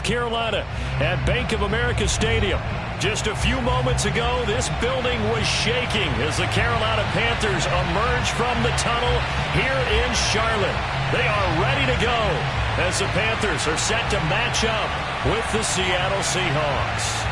Carolina at Bank of America Stadium. Just a few moments ago, this building was shaking as the Carolina Panthers emerge from the tunnel here in Charlotte. They are ready to go as the Panthers are set to match up with the Seattle Seahawks.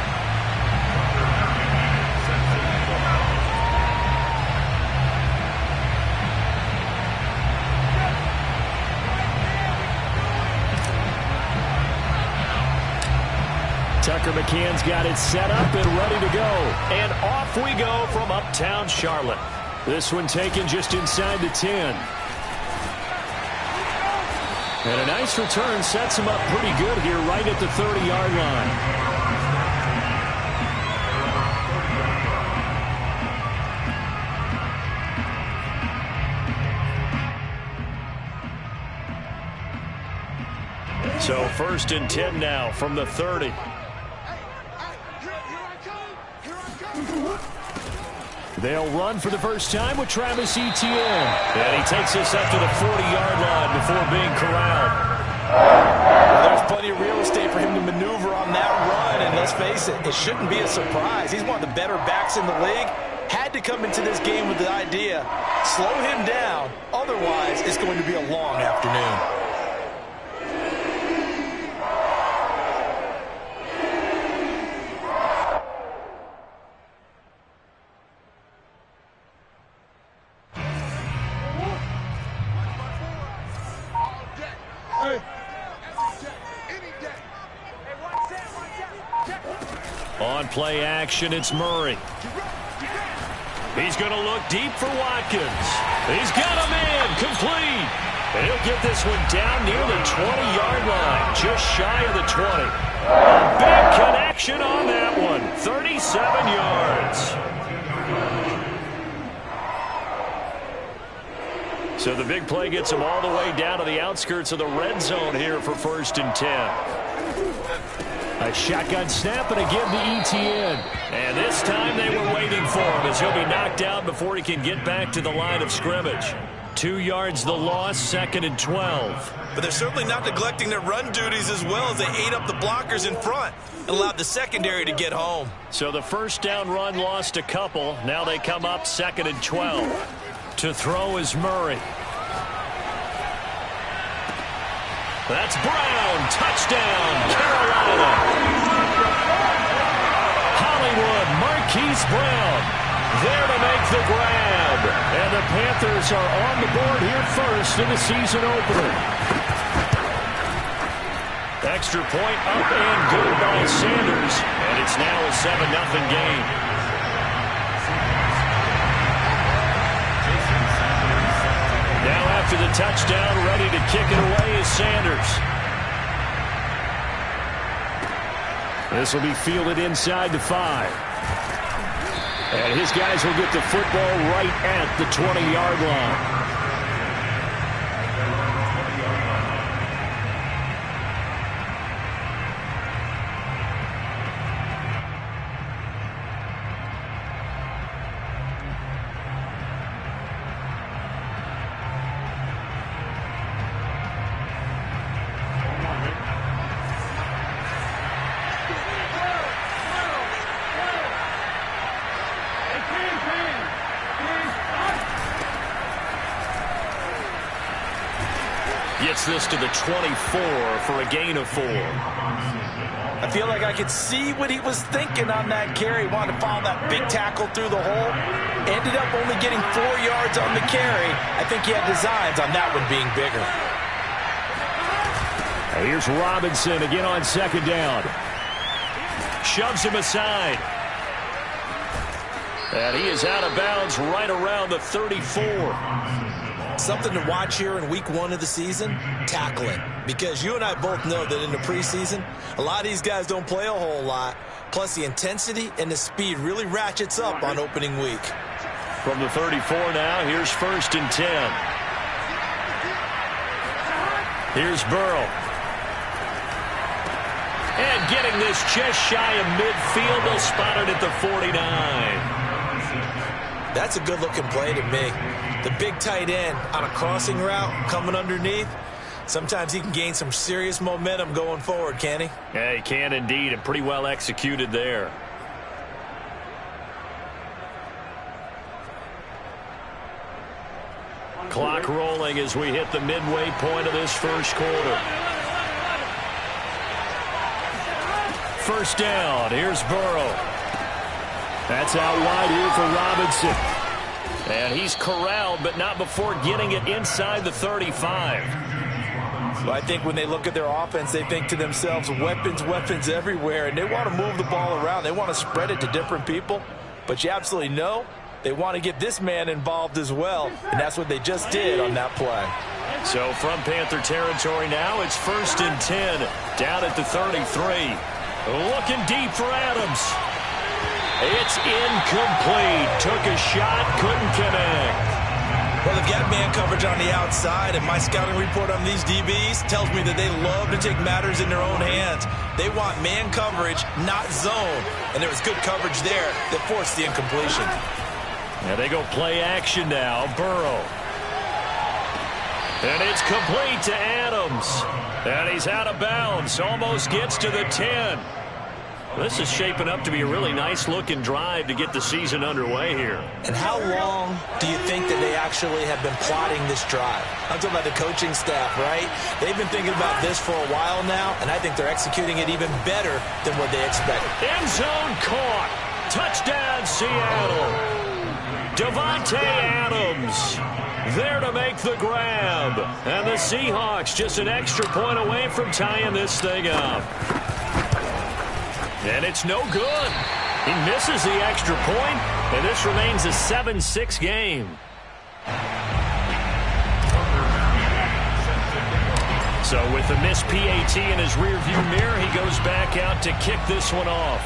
Tucker McCann's got it set up and ready to go. And off we go from uptown Charlotte. This one taken just inside the 10. And a nice return sets him up pretty good here right at the 30-yard line. So 1st and 10 now from the 30. They'll run for the first time with Travis Etienne. And he takes us up to the 40-yard line before being corralled. Well, there's plenty of real estate for him to maneuver on that run. And let's face it, it shouldn't be a surprise. He's one of the better backs in the league. Had to come into this game with the idea, slow him down. Otherwise, it's going to be a long afternoon. On play action, it's Murray. He's going to look deep for Watkins. He's got him in, complete. And he'll get this one down near the 20-yard line, just shy of the 20. A big connection on that one, 37 yards. So the big play gets him all the way down to the outskirts of the red zone here for 1st and 10. A shotgun snap and a give to Etienne. And this time they were waiting for him as he'll be knocked out before he can get back to the line of scrimmage. 2 yards the loss, 2nd and 12. But they're certainly not neglecting their run duties as well as they ate up the blockers in front and allowed the secondary to get home. So the first down run lost a couple. Now they come up 2nd and 12. To throw is Murray. That's Brown. Touchdown, Carolina. Hollywood, Marquise Brown there to make the grab. And the Panthers are on the board here first in the season opener. Extra point up and good by Sanders. And it's now a 7-0 game. Now after the touchdown, ready to kick it away is Sanders. This will be fielded inside the 5. And his guys will get the football right at the 20-yard line. Gets this to the 24 for a gain of 4. I feel like I could see what he was thinking on that carry. Wanted to follow that big tackle through the hole. Ended up only getting 4 yards on the carry. I think he had designs on that one being bigger. Here's Robinson again on 2nd down. Shoves him aside. And he is out of bounds right around the 34. Something to watch here in week 1 of the season, tackling. Because you and I both know that in the preseason, a lot of these guys don't play a whole lot. Plus the intensity and the speed really ratchets up on opening week. From the 34 now, here's 1st and 10. Here's Burrow. And getting this just shy of midfield, they'll spot it at the 49. That's a good-looking play to me. The big tight end on a crossing route coming underneath. Sometimes he can gain some serious momentum going forward, can he? Yeah, he can indeed, and pretty well executed there. Clock rolling as we hit the midway point of this first quarter. First down. Here's Burrow. That's out wide here for Robinson. And he's corralled, but not before getting it inside the 35. Well, I think when they look at their offense, they think to themselves, weapons, weapons everywhere, and they want to move the ball around. They want to spread it to different people, but you absolutely know they want to get this man involved as well, and that's what they just did on that play. So from Panther territory now, it's 1st and 10, down at the 33. Looking deep for Adams. It's incomplete. Took a shot, couldn't connect. Well, they've got man coverage on the outside, and my scouting report on these DBs tells me that they love to take matters in their own hands. They want man coverage, not zone, and there was good coverage there that forced the incompletion. Now they go play action now. Burrow. And it's complete to Adams. And he's out of bounds. Almost gets to the 10. This is shaping up to be a really nice-looking drive to get the season underway here. And how long do you think that they actually have been plotting this drive? I'm talking about the coaching staff, right? They've been thinking about this for a while now, and I think they're executing it even better than what they expected. End zone caught. Touchdown, Seattle. Davante Adams there to make the grab. And the Seahawks just an extra point away from tying this thing up. And it's no good. He misses the extra point, and this remains a 7-6 game. So with the missed PAT in his rearview mirror, he goes back out to kick this one off.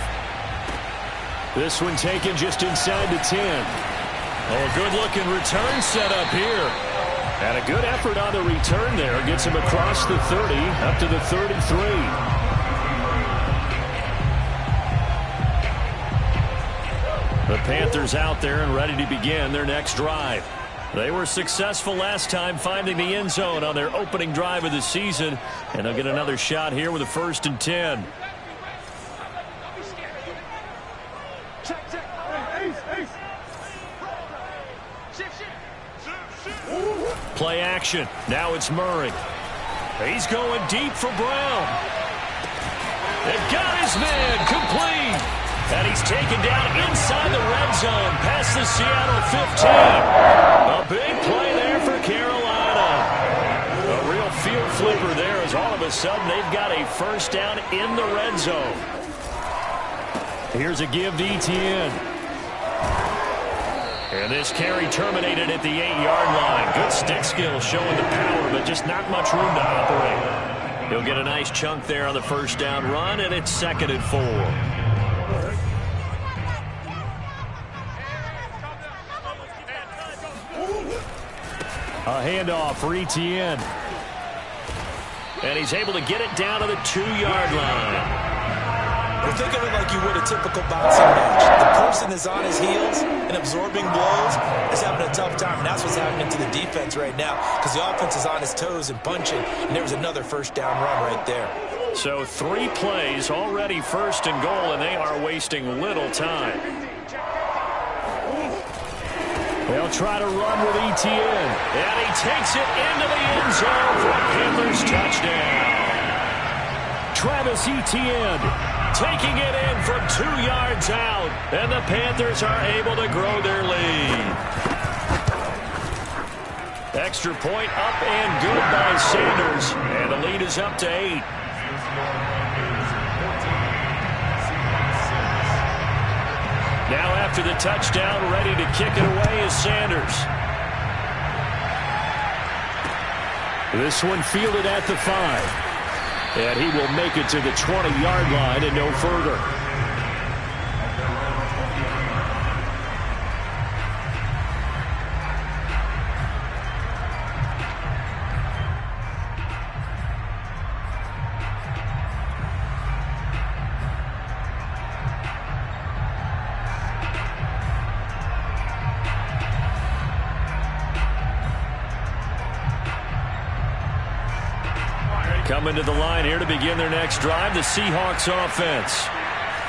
This one taken just inside the 10. Oh, a good-looking return set up here. And a good effort on the return there. Gets him across the 30, up to the 33. The Panthers out there and ready to begin their next drive. They were successful last time finding the end zone on their opening drive of the season, and they'll get another shot here with a 1st and 10. Play action. Now it's Murray. He's going deep for Brown. They've got his man complete. And he's taken down inside the red zone past the Seattle 15. A big play there for Carolina. A real field flipper there as all of a sudden they've got a first down in the red zone. Here's a give to Etienne. And this carry terminated at the 8-yard line. Good stick skill showing the power, but just not much room to operate. He'll get a nice chunk there on the first down run, and it's 2nd and 4. A handoff for Etienne. And he's able to get it down to the 2-yard line. Well, think of it like you would a typical boxing match. The person is on his heels and absorbing blows is having a tough time, and that's what's happening to the defense right now because the offense is on his toes and punching, and there was another first down run right there. So 3 plays already 1st and goal, and they are wasting little time. They'll try to run with Etienne. And he takes it into the end zone for a Panthers touchdown. Travis Etienne taking it in from 2 yards out. And the Panthers are able to grow their lead. Extra point up and good by Sanders. And the lead is up to 8. Now after the touchdown, ready to kick it away is Sanders. This one fielded at the 5. And he will make it to the 20-yard line and no further. Coming to the line here to begin their next drive, the Seahawks offense.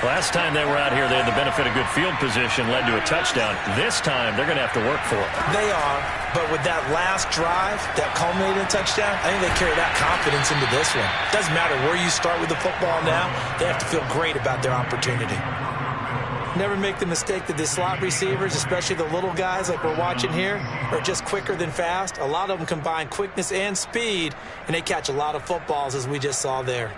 Last time they were out here, they had the benefit of good field position, led to a touchdown. This time, they're going to have to work for it. They are, but with that last drive that culminated in a touchdown, I think they carry that confidence into this one. Doesn't matter where you start with the football now, they have to feel great about their opportunity. Never make the mistake that the slot receivers, especially the little guys like we're watching here, are just quicker than fast. A lot of them combine quickness and speed, and they catch a lot of footballs, as we just saw there.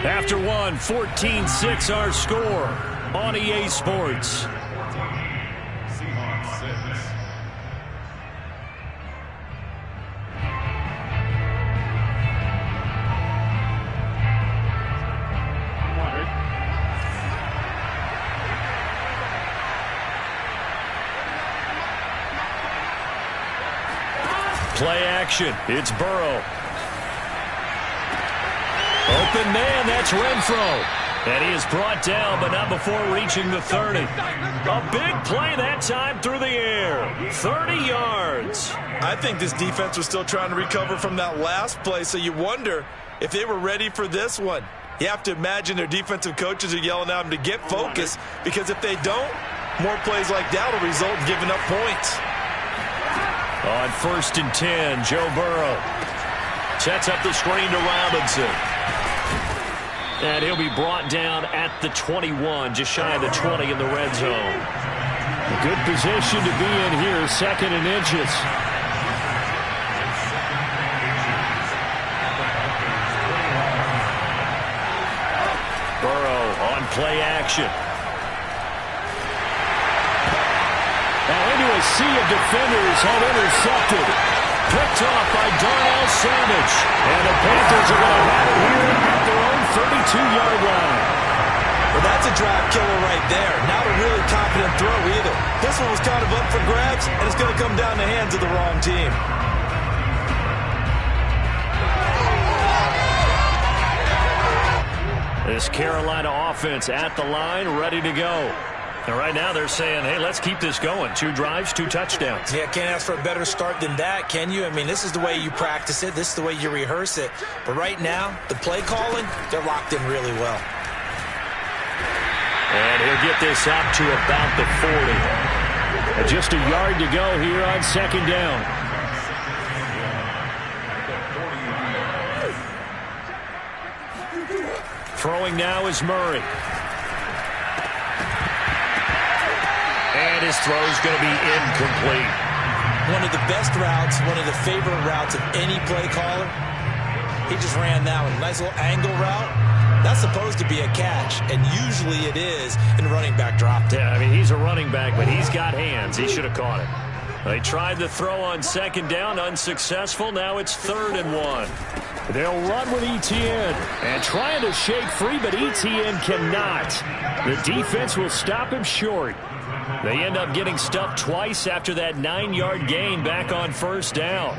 After one, 14-6 our score on EA Sports. Seahawks 6. Play action. It's Burrow. Open man, that's Renfro. And he is brought down, but not before reaching the 30. A big play that time through the air. 30 yards. I think this defense was still trying to recover from that last play, so you wonder if they were ready for this one. You have to imagine their defensive coaches are yelling at them to get focused, because if they don't, more plays like that will result in giving up points. On 1st and 10, Joe Burrow sets up the screen to Robinson. And he'll be brought down at the 21, just shy of the 20 in the red zone. A good position to be in here, 2nd and inches. Burrow on play action. Now into a sea of defenders, had intercepted. Picked off by Darnell Savage. And the Panthers are going to have it here at their own 32-yard line. Well, that's a drive killer right there. Not a really confident throw either. This one was kind of up for grabs, and it's going to come down the hands of the wrong team. This Carolina offense at the line, ready to go. And right now they're saying, hey, let's keep this going. 2 drives, 2 touchdowns. Yeah, can't ask for a better start than that, can you? I mean, this is the way you practice it. This is the way you rehearse it. But right now, the play calling, they're locked in really well. And he'll get this up to about the 40. And just a yard to go here on 2nd down. Throwing now is Murray. And his throw is going to be incomplete. One of the best routes, one of the favorite routes of any play caller. He just ran that one. Nice little angle route. That's supposed to be a catch, and usually it is in running back drop. Yeah, I mean, he's a running back, but he's got hands. He should have caught it. They tried the throw on 2nd down, unsuccessful. Now it's 3rd and 1. They'll run with Etienne and trying to shake free, but Etienne cannot. The defense will stop him short. They end up getting stuffed twice after that 9-yard gain back on 1st down.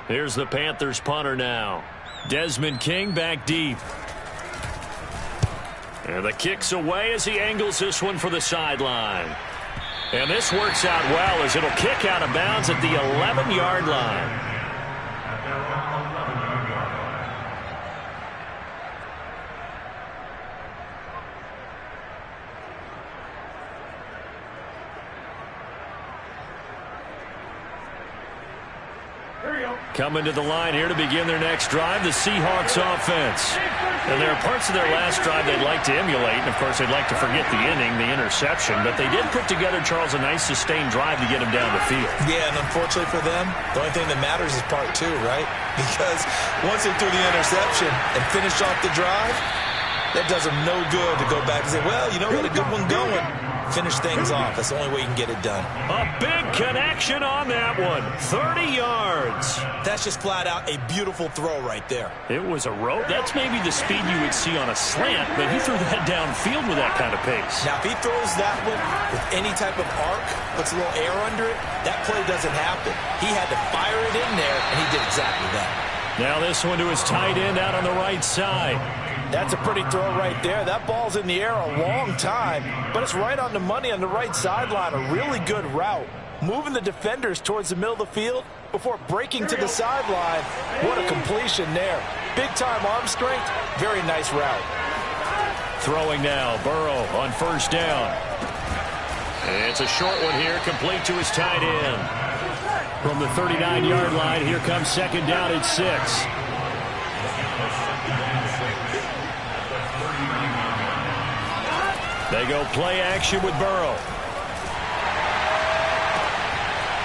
Here's the Panthers punter now. Desmond King back deep. And the kick's away as he angles this one for the sideline. And this works out well as it'll kick out of bounds at the 11-yard line. Coming to the line here to begin their next drive, the Seahawks offense. And there are parts of their last drive they'd like to emulate, and of course they'd like to forget the inning, the interception, but they did put together, Charles, a nice sustained drive to get him down the field. Yeah, and unfortunately for them, the only thing that matters is part 2, right? Because once they threw the interception and finished off the drive, That does him no good to go back and say, well, you know, got a good one going. Finish things off. That's the only way you can get it done. A big connection on that one. 30 yards. That's just flat out a beautiful throw right there. It was a rope. That's maybe the speed you would see on a slant, but he threw that downfield with that kind of pace. Now, if he throws that one with any type of arc, puts a little air under it, that play doesn't happen. He had to fire it in there, and he did exactly that. Now this one to his tight end out on the right side. That's a pretty throw right there. That ball's in the air a long time, but it's right on the money on the right sideline. A really good route. Moving the defenders towards the middle of the field before breaking to the sideline. What a completion there. Big-time arm strength. Very nice route. Throwing now. Burrow on first down. It's a short one here, complete to his tight end. From the 39-yard line, here comes second down at 6. They go play action with Burrow.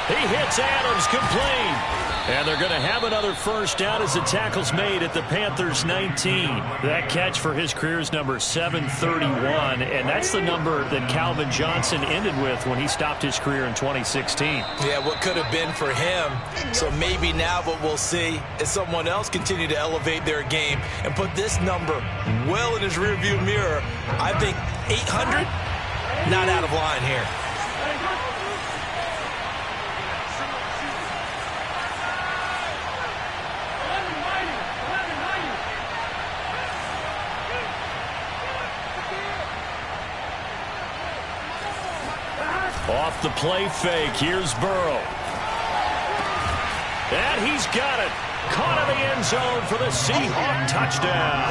He hits Adams, complete. And they're going to have another first down as the tackle's made at the Panthers' 19. That catch for his career's number 731, and that's the number that Calvin Johnson ended with when he stopped his career in 2016. Yeah, what could have been for him. So maybe now what we'll see is someone else continue to elevate their game and put this number well in his rearview mirror. I think 800, not out of line here. Off the play fake, here's Burrow. And he's got it. Caught in the end zone for the Seahawks touchdown.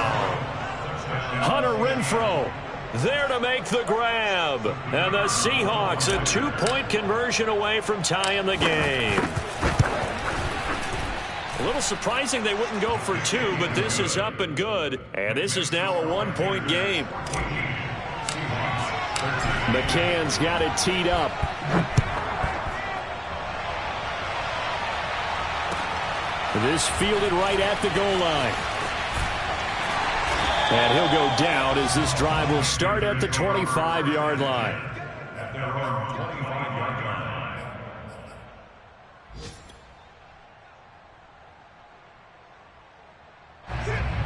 Hunter Renfrow there to make the grab. And the Seahawks a 2-point conversion away from tying the game. A little surprising they wouldn't go for 2, but this is up and good. And this is now a 1-point game. McCann's got it teed up. This fielded right at the goal line. And he'll go down as this drive will start at the 25-yard line.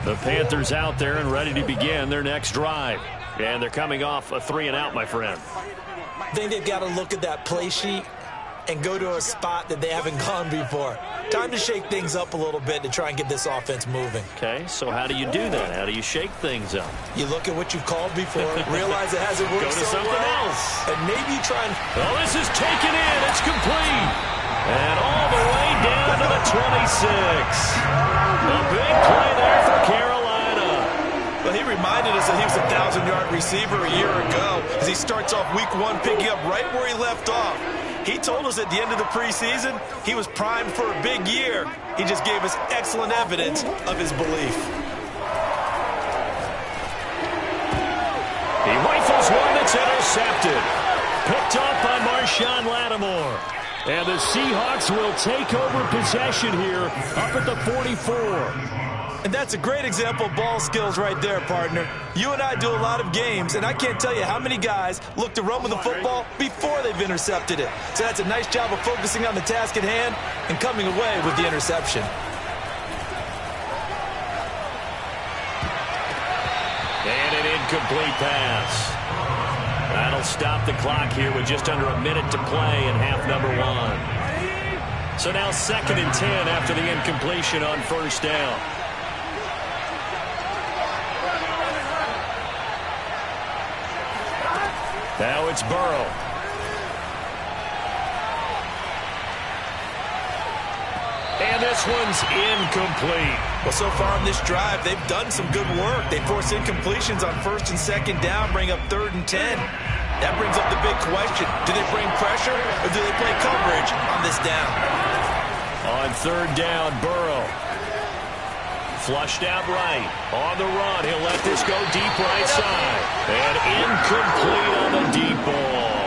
The Panthers out there and ready to begin their next drive. And they're coming off a 3-and-out, my friend. I think they've got to look at that play sheet and go to a spot that they haven't gone before. Time to shake things up a little bit to try and get this offense moving. Okay, so how do you do that? How do you shake things up? You look at what you've called before, realize it hasn't worked Go to so something well, else. and maybe you try and... Oh, this is taken in. It's complete. And all the way down to the 26. A big play there for Carolina. Well, he reminded us that he was a 1,000-yard receiver a year ago as he starts off week 1 picking up right where he left off. He told us at the end of the preseason he was primed for a big year. He just gave us excellent evidence of his belief. He rifles one that's intercepted. Picked up by Marshawn Lattimore. And the Seahawks will take over possession here up at the 44. And that's a great example of ball skills right there, partner. You and I do a lot of games, and I can't tell you how many guys look to run with the football before they've intercepted it. So that's a nice job of focusing on the task at hand and coming away with the interception. And an incomplete pass. That'll stop the clock here with just under a minute to play in half number 1. So now 2nd and 10 after the incompletion on first down. Now it's Burrow. And this one's incomplete. Well, so far on this drive, they've done some good work. They force incompletions on 1st and 2nd down, bring up 3rd and 10. That brings up the big question. Do they bring pressure or do they play coverage on this down? On 3rd down, Burrow. Flushed out right. On the run, he'll let this go deep right side. And incomplete on the deep ball.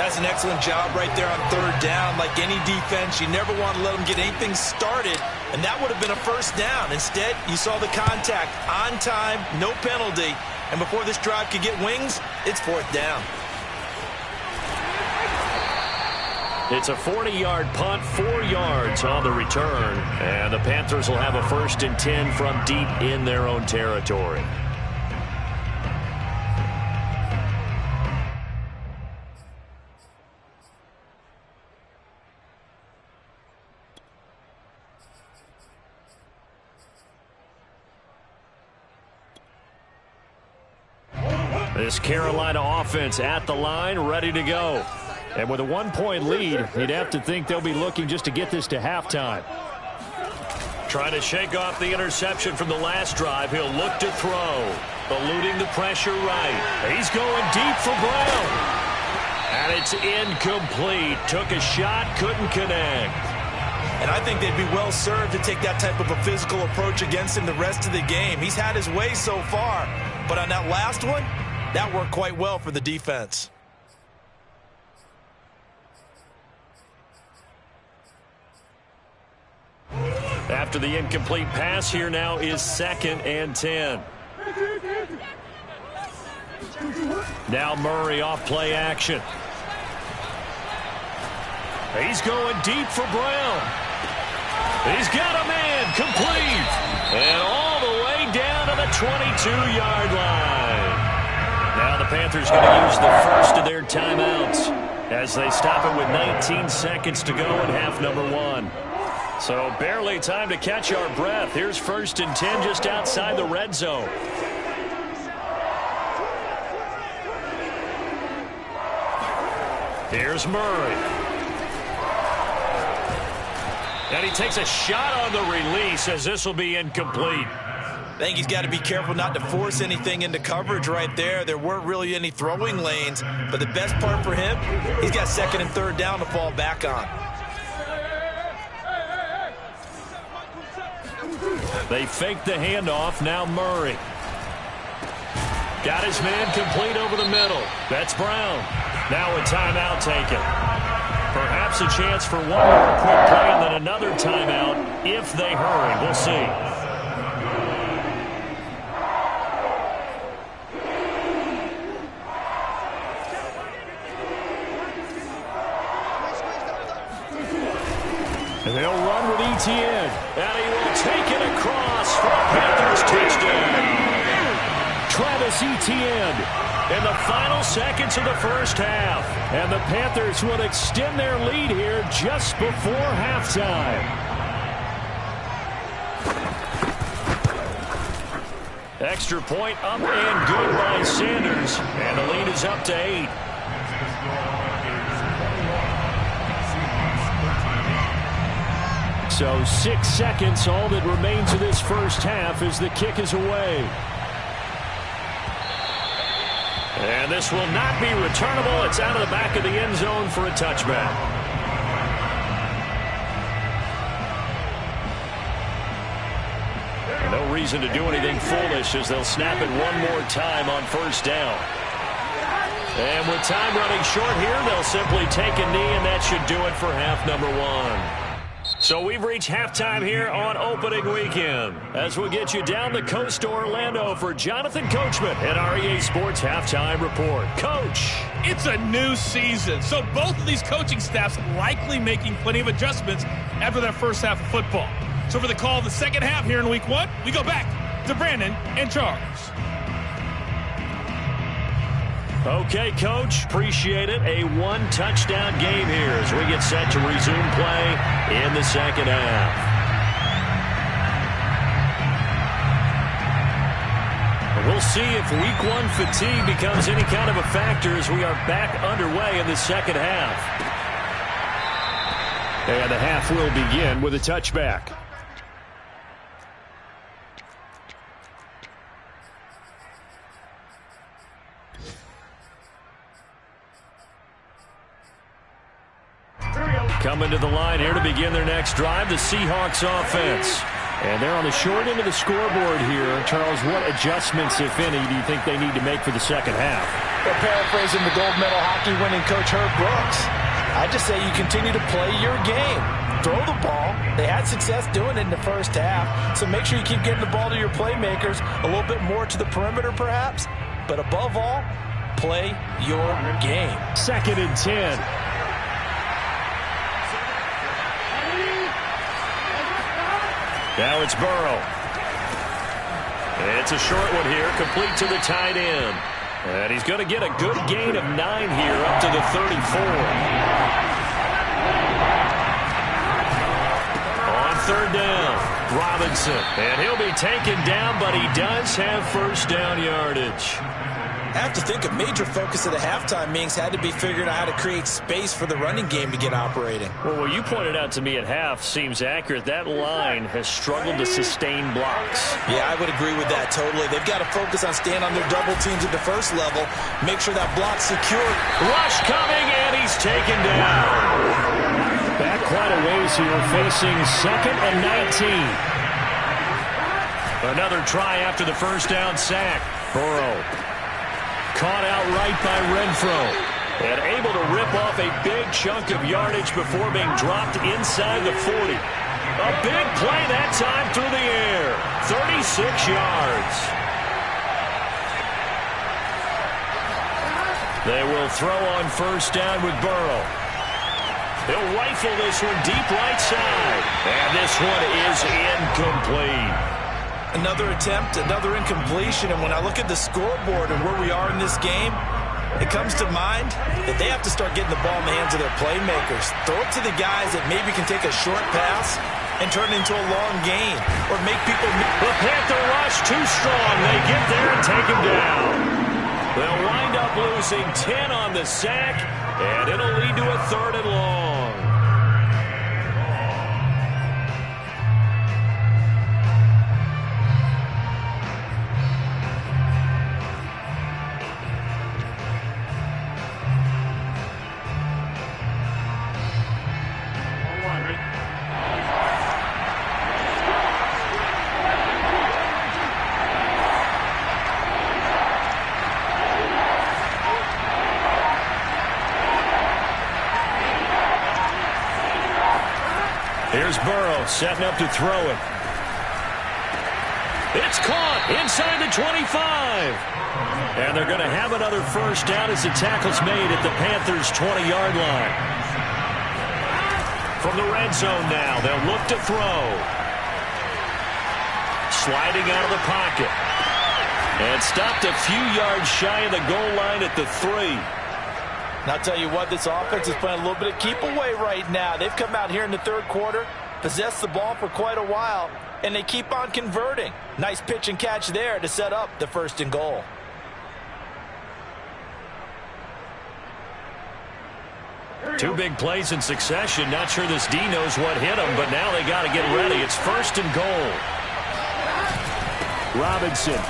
That's an excellent job right there on third down. Like any defense, you never want to let them get anything started, and that would have been a first down. Instead, you saw the contact on time, no penalty, and before this drive could get wings, it's fourth down. It's a 40-yard punt, 4 yards on the return, and the Panthers will have a 1st and 10 from deep in their own territory. This Carolina offense at the line, ready to go. And with a 1-point lead, you'd have to think they'll be looking just to get this to halftime. Trying to shake off the interception from the last drive. He'll look to throw. Eluding the pressure right. He's going deep for Brown. And it's incomplete. Took a shot, couldn't connect. And I think they'd be well served to take that type of a physical approach against him the rest of the game. He's had his way so far. But on that last one, that worked quite well for the defense. After the incomplete pass, here now is 2nd and 10. Now Murray off play action. He's going deep for Brown. He's got a man complete. And all the way down to the 22-yard line. Now the Panthers going to use the first of their timeouts as they stop it with 19 seconds to go in half number 1. So barely time to catch our breath. Here's 1st and 10 just outside the red zone. Here's Murray. And he takes a shot on the release as this will be incomplete. I think he's got to be careful not to force anything into coverage right there. There weren't really any throwing lanes, but the best part for him, he's got 2nd and 3rd down to fall back on. They fake the handoff. Now Murray. Got his man complete over the middle. That's Brown. Now a timeout taken. Perhaps a chance for one more quick play and then another timeout if they hurry. We'll see. And they'll run with Etienne. And he will take it across for a Panthers touchdown. Travis Etienne in the final seconds of the first half. And the Panthers will extend their lead here just before halftime. Extra point up and good by Sanders. And the lead is up to 8. So 6 seconds, all that remains of this first half as the kick is away. And this will not be returnable. It's out of the back of the end zone for a touchback. No reason to do anything foolish as they'll snap it one more time on 1st down. And with time running short here, they'll simply take a knee, and that should do it for half number 1. So we've reached halftime here on opening weekend as we get you down the coast to Orlando for Jonathan Coachman at our EA Sports Halftime Report. Coach. It's a new season, so both of these coaching staffs likely making plenty of adjustments after their first half of football. So for the call of the second half here in week 1, we go back to Brandon and Charles. Okay, Coach. Appreciate it. A 1-touchdown game here as we get set to resume play in the second half. We'll see if week 1 fatigue becomes any kind of a factor as we are back underway in the second half. And the half will begin with a touchback. Coming to the line here to begin their next drive, the Seahawks offense. And they're on the short end of the scoreboard here. Charles, what adjustments, if any, do you think they need to make for the second half? Or paraphrasing the gold medal hockey winning coach Herb Brooks, I just say you continue to play your game. Throw the ball. They had success doing it in the first half, so make sure you keep getting the ball to your playmakers, a little bit more to the perimeter perhaps, but above all, play your game. 2nd and 10. Now it's Burrow. It's a short one here, complete to the tight end. And he's going to get a good gain of 9 here up to the 34. On 3rd down, Robinson. And he'll be taken down, but he does have first down yardage. I have to think a major focus of the halftime meetings had to be figuring out how to create space for the running game to get operating. Well, what you pointed out to me at half seems accurate. That line has struggled to sustain blocks. Yeah, I would agree with that totally. They've got to focus on staying on their double teams at the first level, make sure that block's secure. Rush coming, and he's taken down. Back quite a ways here, facing 2nd and 19. Another try after the first down sack. Burrow. Caught out right by Renfro. And able to rip off a big chunk of yardage before being dropped inside the 40. A big play that time through the air. 36 yards. They will throw on first down with Burrow. He'll rifle this one deep right side. And this one is incomplete. Another attempt, another incompletion, and when I look at the scoreboard and where we are in this game, it comes to mind that they have to start getting the ball in the hands of their playmakers. Throw it to the guys that maybe can take a short pass and turn it into a long gain, or make people... The Panther rush too strong. They get there and take him down. They'll wind up losing 10 on the sack, and it'll lead to a 3rd and long. Here's Burrow setting up to throw it. It's caught inside the 25. And they're going to have another first down as the tackle's made at the Panthers' 20-yard line. From the red zone now, they'll look to throw. Sliding out of the pocket. And stopped a few yards shy of the goal line at the 3. And I'll tell you what, this offense is playing a little bit of keep away right now. They've come out here in the 3rd quarter, possessed the ball for quite a while, and they keep on converting. Nice pitch and catch there to set up the 1st and goal. Two big plays in succession. Not sure this D knows what hit him, but now they got to get ready. It's 1st and goal. Robinson.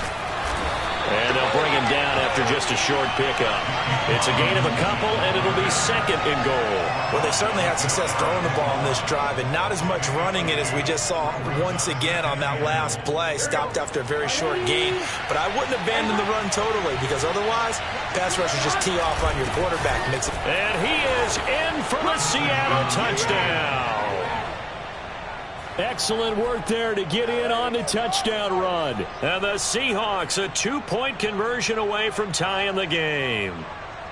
And they'll bring him down after just a short pickup. It's a gain of a couple, and it'll be 2nd and goal. Well, they certainly had success throwing the ball in this drive, and not as much running it as we just saw once again on that last play. Stopped after a very short gain. But I wouldn't abandon the run totally, because otherwise, pass rushers just tee off on your quarterback. And he is in for the Seattle touchdown. Excellent work there to get in on the touchdown run. And the Seahawks a 2-point conversion away from tying the game.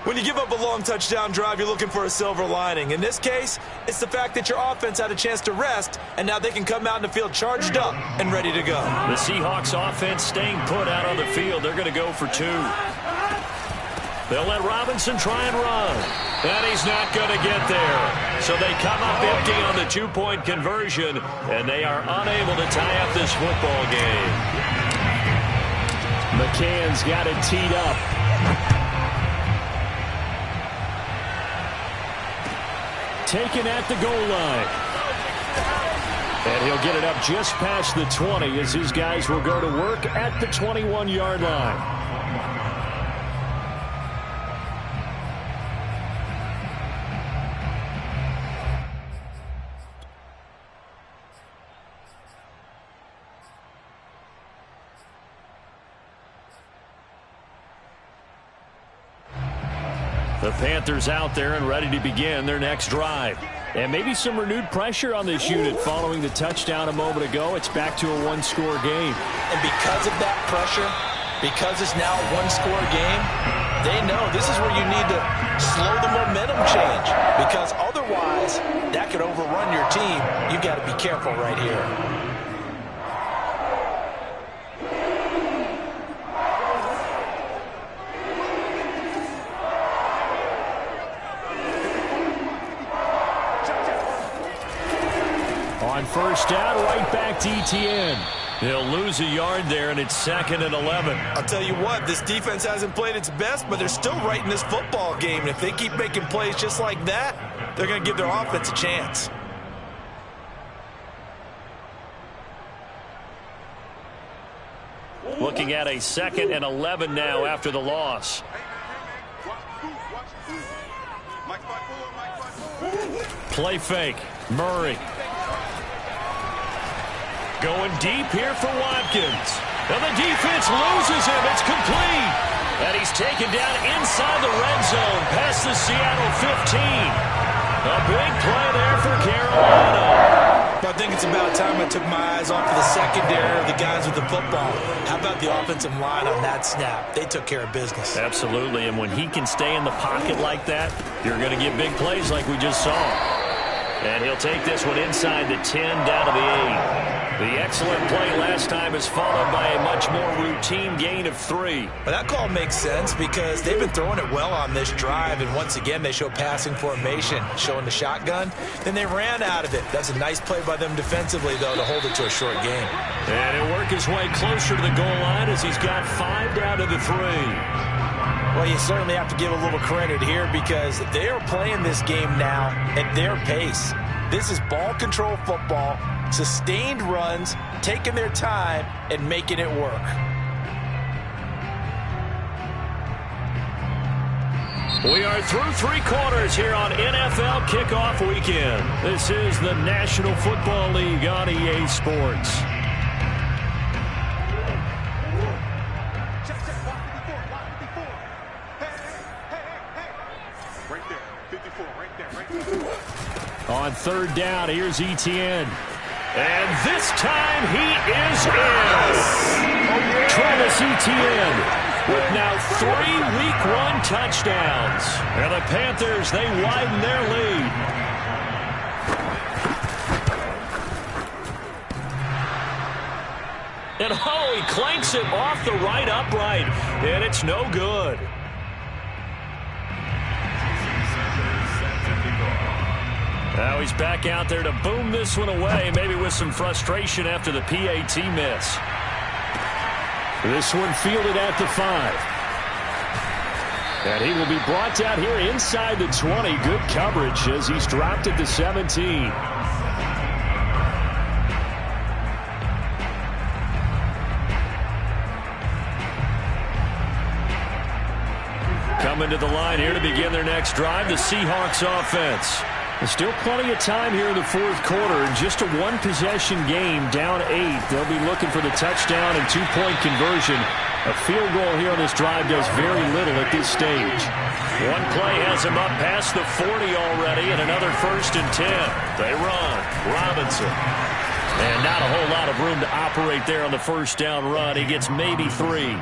When you give up a long touchdown drive, you're looking for a silver lining. In this case, it's the fact that your offense had a chance to rest, and now they can come out in the field charged up and ready to go. The Seahawks offense staying put out on the field. They're going to go for 2. They'll let Robinson try and run. And he's not going to get there. So they come up empty on the 2-point conversion, and they are unable to tie up this football game. McCann's got it teed up. Taken at the goal line. And he'll get it up just past the 20 as his guys will go to work at the 21-yard line. The Panthers out there and ready to begin their next drive. And maybe some renewed pressure on this unit following the touchdown a moment ago. It's back to a one-score game. And because of that pressure, because it's now a one-score game, they know this is where you need to slow the momentum change. Because otherwise, that could overrun your team. You've got to be careful right here. On first down, right back to ETN. He'll lose a yard there, and it's 2nd and 11. I'll tell you what, this defense hasn't played its best, but they're still right in this football game. And if they keep making plays just like that, they're going to give their offense a chance. Looking at a 2nd and 11 now after the loss. Play fake. Murray. Going deep here for Watkins. And the defense loses him. It's complete. And he's taken down inside the red zone past the Seattle 15. A big play there for Carolina. I think it's about time I took my eyes off of the secondary of the guys with the football. How about the offensive line on that snap? They took care of business. Absolutely. And when he can stay in the pocket like that, you're going to get big plays like we just saw. And he'll take this one inside the 10 down to the 8. The excellent play last time is followed by a much more routine gain of 3. But that call makes sense because they've been throwing it well on this drive, and once again they show passing formation, showing the shotgun. Then they ran out of it. That's a nice play by them defensively, though, to hold it to a short game. And he'll work his way closer to the goal line as he's got 5 down to the 3. Well, you certainly have to give a little credit here because they are playing this game now at their pace. This is ball control football, sustained runs, taking their time, and making it work. We are through 3 quarters here on NFL Kickoff Weekend. This is the National Football League on EA Sports. On 3rd down, here's ETN. And this time he is in. Travis Etienne with now 3 Week 1 touchdowns. And the Panthers, they widen their lead. And oh, he clanks it off the right upright. And it's no good. Now he's back out there to boom this one away, maybe with some frustration after the PAT miss. This one fielded at the 5. And he will be brought down here inside the 20. Good coverage as he's dropped at the 17. Coming to the line here to begin their next drive, the Seahawks offense. There's still plenty of time here in the 4th quarter. In just a 1-possession game, down 8. They'll be looking for the touchdown and 2-point conversion. A field goal here on this drive does very little at this stage. One play has him up past the 40 already, and another 1st and 10. They run. Robinson. And not a whole lot of room to operate there on the 1st down run. He gets maybe 3.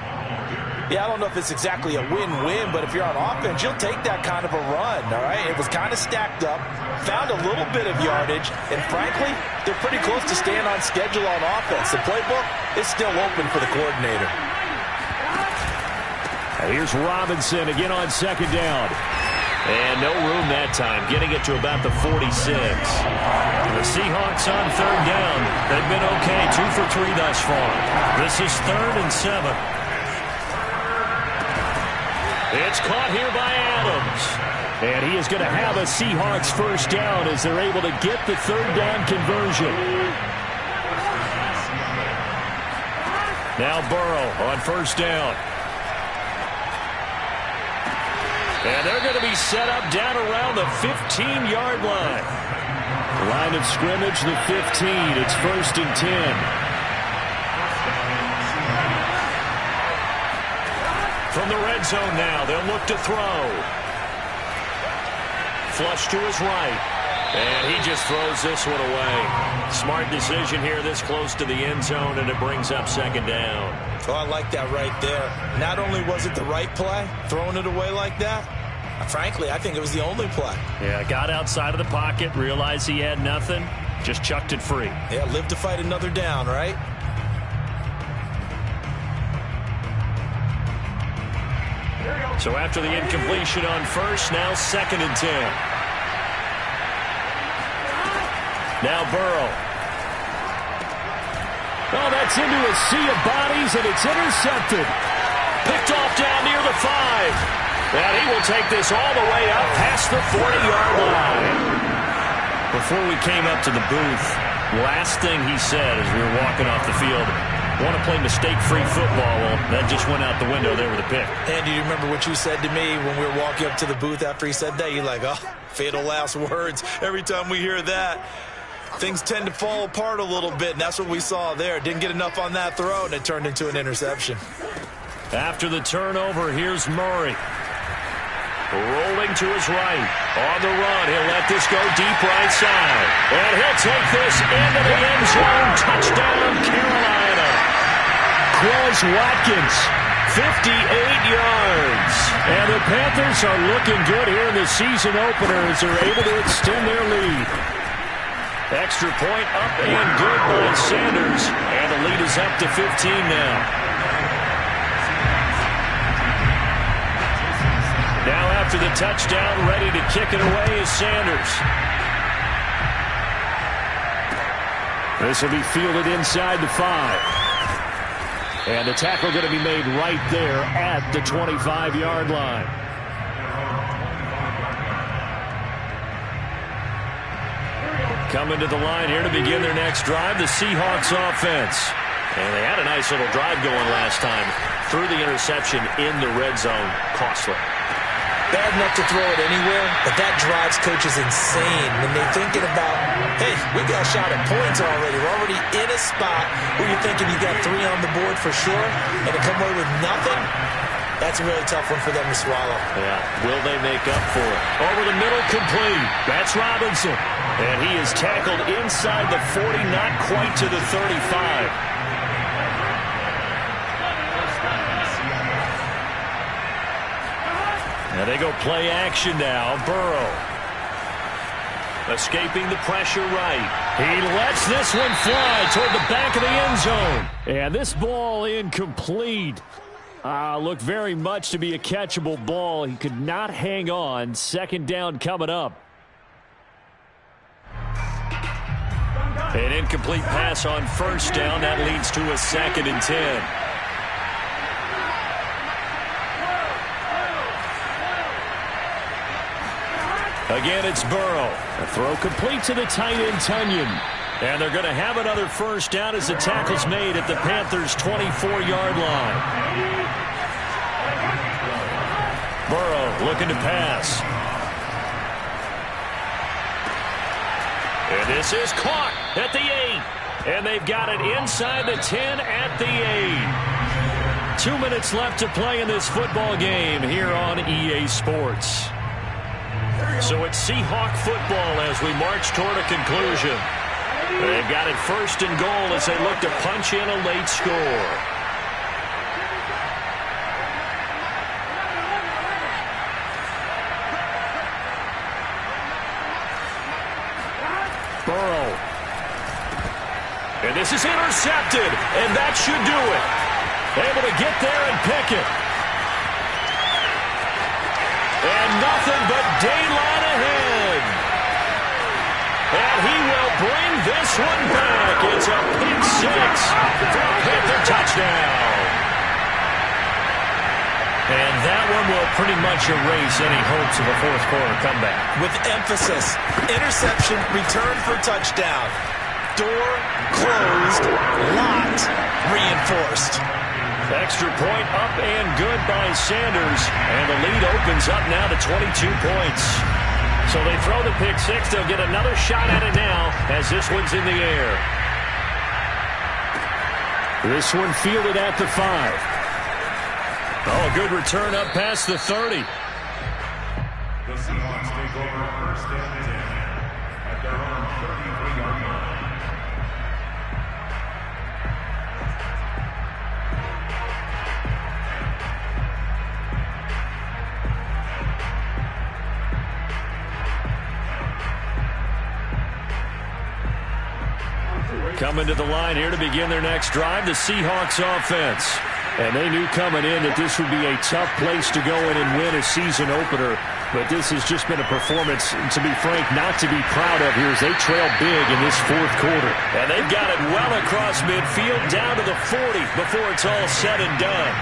Yeah, I don't know if it's exactly a win-win, but if you're on offense, you'll take that kind of a run, all right? It was kind of stacked up, found a little bit of yardage, and frankly, they're pretty close to staying on schedule on offense. The playbook is still open for the coordinator. Here's Robinson again on 2nd down. And no room that time, getting it to about the 46. The Seahawks on 3rd down. They've been okay, 2 for 3 thus far. This is 3rd and 7. It's caught here by Adams. And he is going to have a Seahawks 1st down as they're able to get the 3rd down conversion. Now Burrow on 1st down. And they're going to be set up down around the 15-yard line. Line of scrimmage, the 15. It's 1st and 10. From the red zone now, they'll look to throw. flush to his right. And he just throws this one away. Smart decision here this close to the end zone, and it brings up second down. Oh, I like that right there. Not only was it the right play, throwing it away like that, frankly, I think it was the only play. Yeah, got outside of the pocket, realized he had nothing, just chucked it free. Yeah, live to fight another down, right? So after the incompletion on first, now 2nd and 10. Now Burrow. Oh, that's into a sea of bodies, and it's intercepted. Picked off down near the 5. And he will take this all the way up past the 40-yard line. Before we came up to the booth, last thing he said as we were walking off the field, want to play mistake-free football. Well, that just went out the window there with a pick. And do you remember what you said to me when we were walking up to the booth after he said that? You're like, oh, fatal last words. Every time we hear that, things tend to fall apart a little bit, and that's what we saw there. Didn't get enough on that throw, and it turned into an interception. After the turnover, here's Murray. Rolling to his right. On the run, he'll let this go deep right side. And he'll take this into the end zone. Touchdown, Carolina. Quez Watkins, 58 yards. And the Panthers are looking good here in the season opener as they're able to extend their lead. Extra point up and good by Sanders. And the lead is up to 15 now. Now after the touchdown, ready to kick it away is Sanders. This will be fielded inside the 5. And the tackle going to be made right there at the 25-yard line. Coming to the line here to begin their next drive, the Seahawks offense. And they had a nice little drive going last time. Threw the interception in the red zone. Costly. Bad enough to throw it anywhere, but that drives coaches insane when they're thinking about, hey, we got a shot at points already. We're already in a spot where you're thinking you got 3 on the board for sure, and to come away with nothing, that's a really tough one for them to swallow. Yeah, will they make up for it? Over the middle, complete. That's Robinson. And he is tackled inside the 40, not quite to the 35. Now they go play action now. Burrow. Escaping the pressure right. He lets this one fly toward the back of the end zone. And this ball incomplete. Looked very much to be a catchable ball. He could not hang on. 2nd down coming up. An incomplete pass on 1st down. That leads to a 2nd and 10. Again, it's Burrow. A throw complete to the tight end, Tunyon. And they're going to have another 1st down as the tackle's made at the Panthers' 24-yard line. Burrow looking to pass. And this is caught at the 8. And they've got it inside the 10 at the 8. 2 minutes left to play in this football game here on EA Sports. So it's Seahawk football as we march toward a conclusion. They've got it 1st and goal as they look to punch in a late score. Burrow. And this is intercepted, and that should do it. Able to get there and pick it. And nothing but daylight ahead. And he will bring this one back. It's a pick 6 for a Panther touchdown. And that one will pretty much erase any hopes of a 4th quarter comeback. With emphasis, interception, return for touchdown. Door closed, locked, reinforced. Extra point up and good by Sanders. And the lead opens up now to 22 points. So they throw the pick 6. They'll get another shot at it now as this one's in the air. This one fielded at the 5. Oh, a good return up past the 30. The Seahawks take over Coming to the line here to begin their next drive, the Seahawks offense. And they knew coming in that this would be a tough place to go in and win a season opener. But this has just been a performance, to be frank, not to be proud of here as they trail big in this fourth quarter. And they've got it well across midfield down to the 40 before it's all said and done.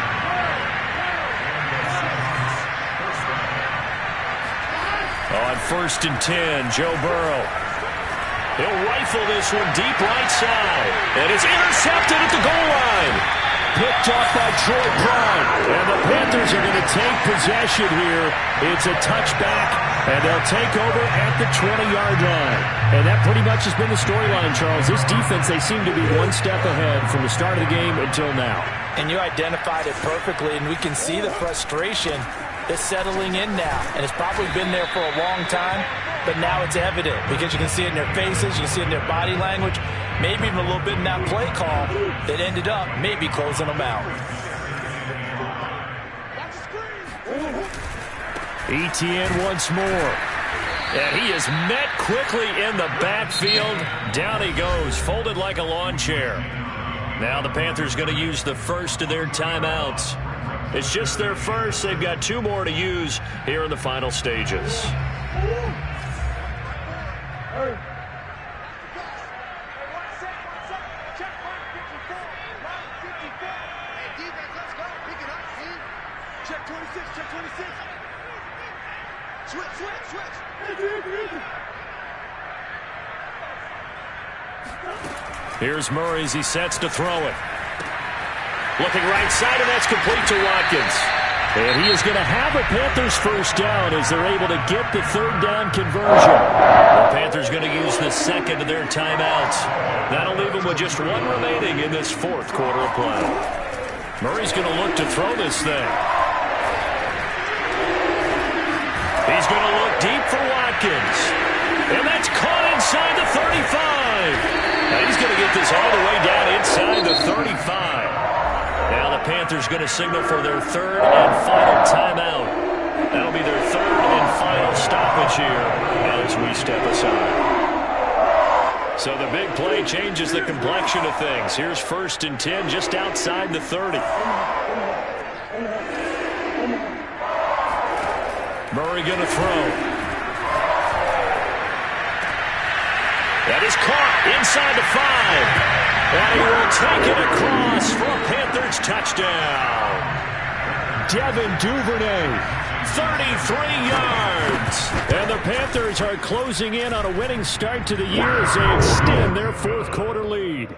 On 1st and 10, Joe Burrow. He'll rifle this one deep right side. And it's intercepted at the goal line. Picked off by Troy Prime. And the Panthers are going to take possession here. It's a touchback, and they'll take over at the 20-yard line. And that pretty much has been the storyline, Charles. This defense, they seem to be one step ahead from the start of the game until now. And you identified it perfectly, and we can see the frustration that's settling in now. And it's probably been there for a long time, but now it's evident because you can see it in their faces, you can see it in their body language, maybe even a little bit in that play call that ended up maybe closing them out. Etienne once more. And he is met quickly in the backfield. Down he goes, folded like a lawn chair. Now the Panthers going to use the first of their timeouts. It's just their first. They've got 2 more to use here in the final stages. Check 26, check 26. Switch. Here's Murray as he sets to throw it. Looking right side, and that's complete to Watkins. And he is going to have a Panthers first down as they're able to get the 3rd down conversion. The Panthers going to use the second of their timeouts. That'll leave them with just 1 remaining in this 4th quarter of play. Murray's going to look to throw this thing. He's going to look deep for Watkins. And that's caught inside the 35. Now he's going to get this all the way down inside the 35. Now the Panthers going to signal for their 3rd and final timeout. That'll be their 3rd and final stoppage here as we step aside. So the big play changes the complexion of things. Here's 1st and 10 just outside the 30. Murray going to throw. That is caught inside the 5. And he will take it across for a Panthers touchdown. Devin Duvernay, 33 yards. And the Panthers are closing in on a winning start to the year as they extend their 4th quarter lead.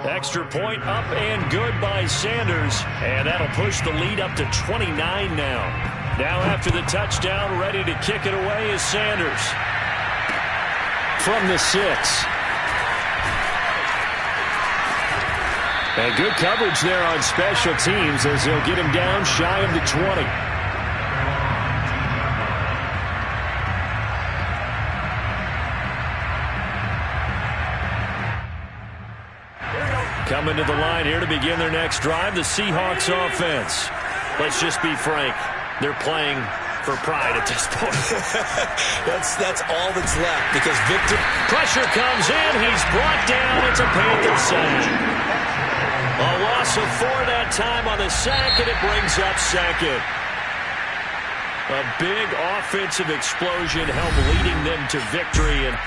Extra point up and good by Sanders. And that'll push the lead up to 29 now. Now after the touchdown, ready to kick it away is Sanders. From the 6. And good coverage there on special teams as they'll get him down shy of the 20. Coming to the line here to begin their next drive, the Seahawks offense. Let's just be frank. They're playing for pride at this point. That's all that's left because Victor. Pressure comes in. He's brought down. It's a Panthers sack. A loss of 4 that time on the sack, and it brings up 2nd. A big offensive explosion helped leading them to victory. And